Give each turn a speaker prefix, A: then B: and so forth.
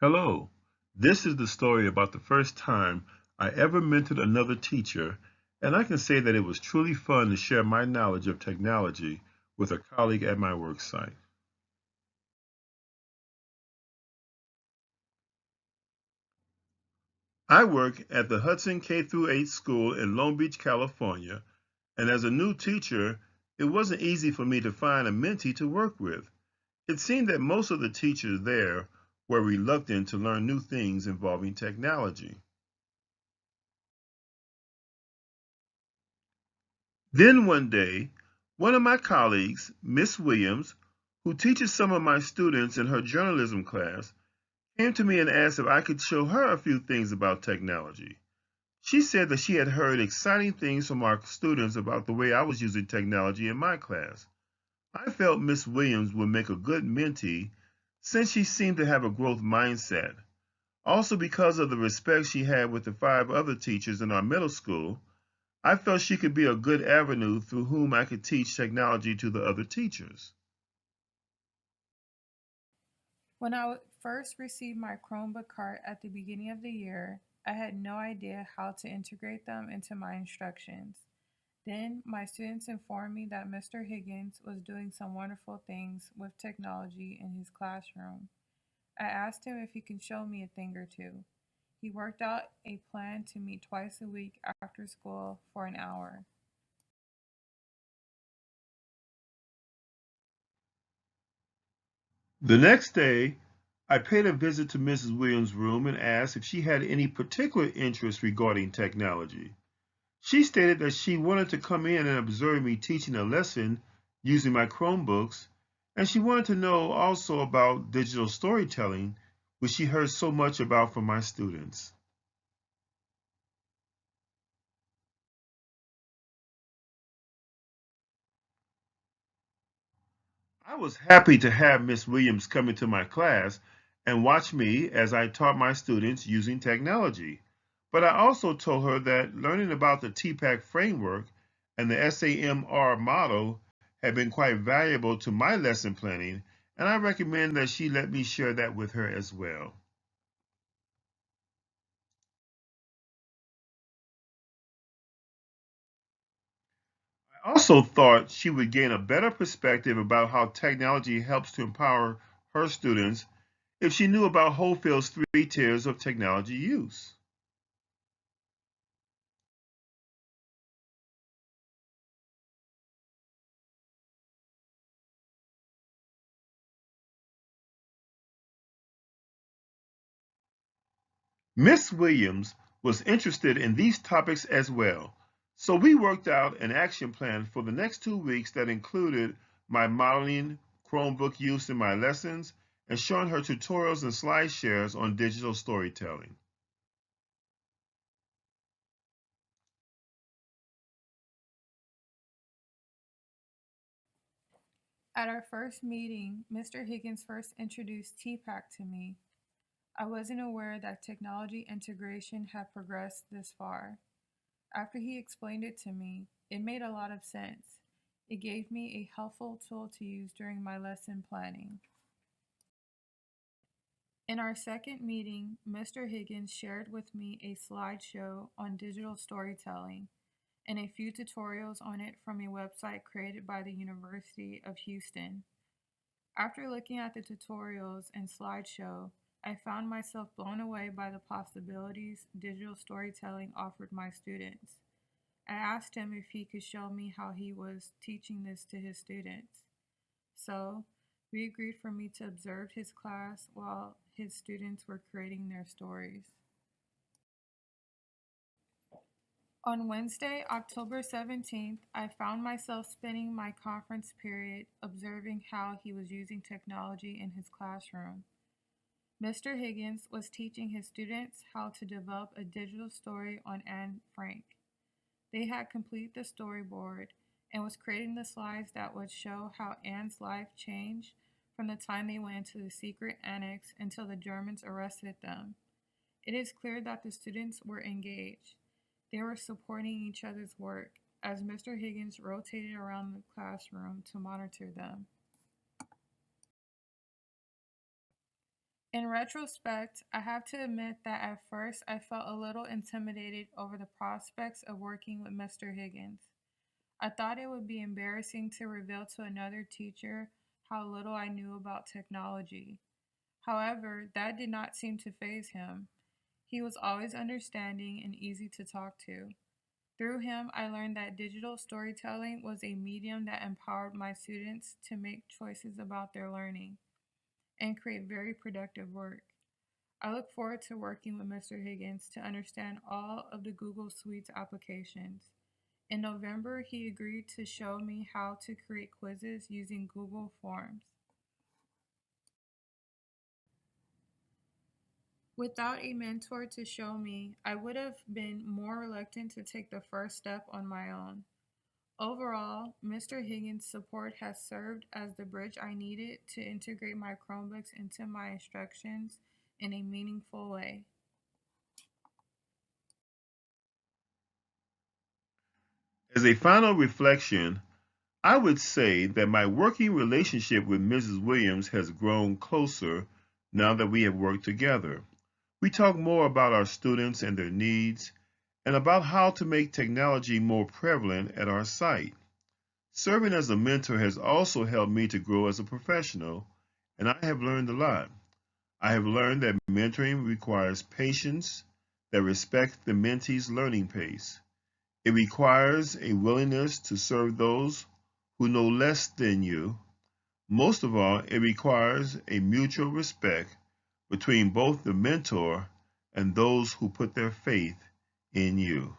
A: Hello. This is the story about the first time I ever mentored another teacher, and I can say that it was truly fun to share my knowledge of technology with a colleague at my work site. I work at the Hudson K through 8 school in Long Beach, California, and as a new teacher, it wasn't easy for me to find a mentee to work with. It seemed that most of the teachers there were reluctant to learn new things involving technology. Then one day, one of my colleagues, Miss Williams, who teaches some of my students in her journalism class, came to me and asked if I could show her a few things about technology. She said that she had heard exciting things from our students about the way I was using technology in my class. I felt Miss Williams would make a good mentee since she seemed to have a growth mindset. Also, because of the respect she had with the five other teachers in our middle school, I felt she could be a good avenue through whom I could teach technology to the other teachers.
B: When first received my Chromebook cart at the beginning of the year, I had no idea how to integrate them into my instructions. Then, my students informed me that Mr. Higgins was doing some wonderful things with technology in his classroom. I asked him if he could show me a thing or two. He worked out a plan to meet twice a week after school for an hour.
A: The next day, I paid a visit to Mrs. Williams' room and asked if she had any particular interest regarding technology. She stated that she wanted to come in and observe me teaching a lesson using my Chromebooks, and she wanted to know also about digital storytelling, which she heard so much about from my students. I was happy to have Miss Williams come into my class and watch me as I taught my students using technology. But I also told her that learning about the TPAC framework and the SAMR model had been quite valuable to my lesson planning, and I recommend that she let me share that with her as well. I also thought she would gain a better perspective about how technology helps to empower her students if she knew about Hofield's three tiers of technology use. Miss Williams was interested in these topics as well, so we worked out an action plan for the next 2 weeks that included my modeling Chromebook use in my lessons and showing her tutorials and slide shares on digital storytelling.
B: At our first meeting, Mr. Higgins first introduced TPAC to me. I wasn't aware that technology integration had progressed this far. After he explained it to me, it made a lot of sense. It gave me a helpful tool to use during my lesson planning. In our second meeting, Mr. Higgins shared with me a slideshow on digital storytelling and a few tutorials on it from a website created by the University of Houston. After looking at the tutorials and slideshow, I found myself blown away by the possibilities digital storytelling offered my students. I asked him if he could show me how he was teaching this to his students. So, we agreed for me to observe his class while his students were creating their stories. On Wednesday, October 17th, I found myself spending my conference period observing how he was using technology in his classroom. Mr. Higgins was teaching his students how to develop a digital story on Anne Frank. They had completed the storyboard and was creating the slides that would show how Anne's life changed from the time they went into the secret annex until the Germans arrested them. It is clear that the students were engaged. They were supporting each other's work as Mr. Higgins rotated around the classroom to monitor them. In retrospect, I have to admit that at first I felt a little intimidated over the prospects of working with Mr. Higgins. I thought it would be embarrassing to reveal to another teacher how little I knew about technology. However, that did not seem to faze him. He was always understanding and easy to talk to. Through him, I learned that digital storytelling was a medium that empowered my students to make choices about their learning and create very productive work. I look forward to working with Mr. Higgins to understand all of the Google Suite's applications. In November, he agreed to show me how to create quizzes using Google Forms. Without a mentor to show me, I would have been more reluctant to take the first step on my own. Overall, Mr. Higgins' support has served as the bridge I needed to integrate my Chromebooks into my instructions in a meaningful way.
A: As a final reflection, I would say that my working relationship with Mrs. Williams has grown closer now that we have worked together. We talk more about our students and their needs and about how to make technology more prevalent at our site. Serving as a mentor has also helped me to grow as a professional, and I have learned a lot. I have learned that mentoring requires patience that respects the mentee's learning pace. It requires a willingness to serve those who know less than you. Most of all, it requires a mutual respect between both the mentor and those who put their faith in you.